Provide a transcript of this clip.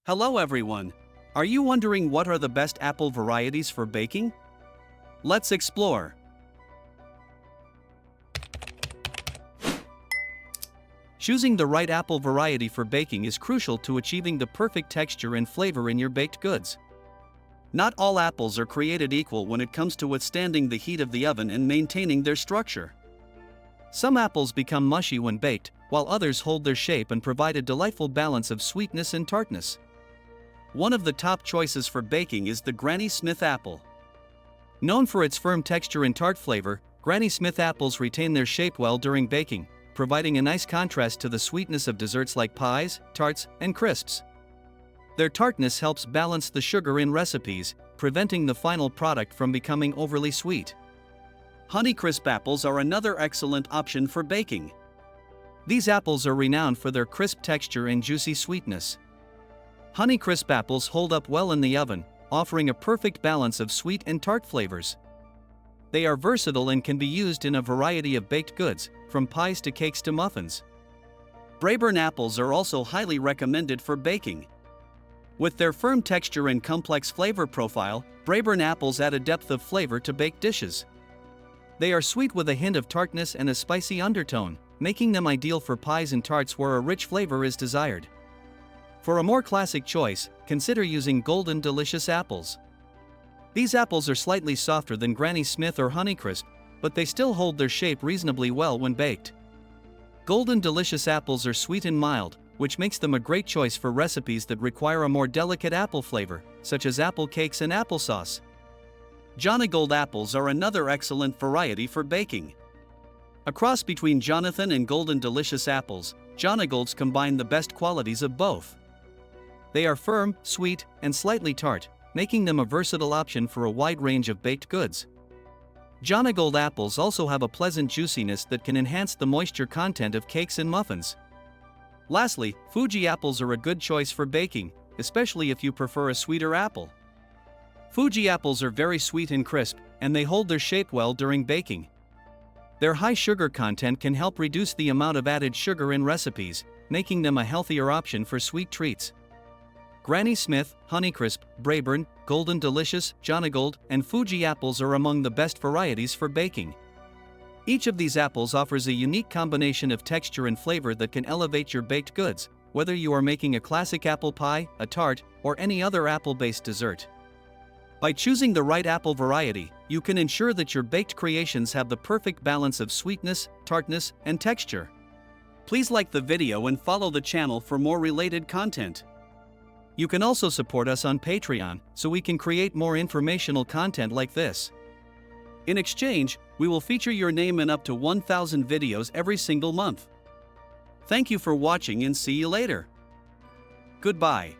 Hello everyone! Are you wondering what are the best apple varieties for baking? Let's explore. Choosing the right apple variety for baking is crucial to achieving the perfect texture and flavor in your baked goods. Not all apples are created equal when it comes to withstanding the heat of the oven and maintaining their structure. Some apples become mushy when baked, while others hold their shape and provide a delightful balance of sweetness and tartness. One of the top choices for baking is the Granny Smith apple. Known for its firm texture and tart flavor, Granny Smith apples retain their shape well during baking, providing a nice contrast to the sweetness of desserts like pies, tarts, and crisps. Their tartness helps balance the sugar in recipes, preventing the final product from becoming overly sweet. Honeycrisp apples are another excellent option for baking. These apples are renowned for their crisp texture and juicy sweetness. Honeycrisp apples hold up well in the oven, offering a perfect balance of sweet and tart flavors. They are versatile and can be used in a variety of baked goods, from pies to cakes to muffins. Braeburn apples are also highly recommended for baking. With their firm texture and complex flavor profile, Braeburn apples add a depth of flavor to baked dishes. They are sweet with a hint of tartness and a spicy undertone, making them ideal for pies and tarts where a rich flavor is desired. For a more classic choice, consider using Golden Delicious apples. These apples are slightly softer than Granny Smith or Honeycrisp, but they still hold their shape reasonably well when baked. Golden Delicious apples are sweet and mild, which makes them a great choice for recipes that require a more delicate apple flavor, such as apple cakes and applesauce. Jonagold apples are another excellent variety for baking. A cross between Jonathan and Golden Delicious apples, Jonagolds combine the best qualities of both. They are firm, sweet, and slightly tart, making them a versatile option for a wide range of baked goods. Jonagold apples also have a pleasant juiciness that can enhance the moisture content of cakes and muffins. Lastly, Fuji apples are a good choice for baking, especially if you prefer a sweeter apple. Fuji apples are very sweet and crisp, and they hold their shape well during baking. Their high sugar content can help reduce the amount of added sugar in recipes, making them a healthier option for sweet treats. Granny Smith, Honeycrisp, Braeburn, Golden Delicious, Jonagold, and Fuji apples are among the best varieties for baking. Each of these apples offers a unique combination of texture and flavor that can elevate your baked goods, whether you are making a classic apple pie, a tart, or any other apple-based dessert. By choosing the right apple variety, you can ensure that your baked creations have the perfect balance of sweetness, tartness, and texture. Please like the video and follow the channel for more related content. You can also support us on Patreon, so we can create more informational content like this. In exchange, we will feature your name in up to 1,000 videos every single month. Thank you for watching and see you later. Goodbye.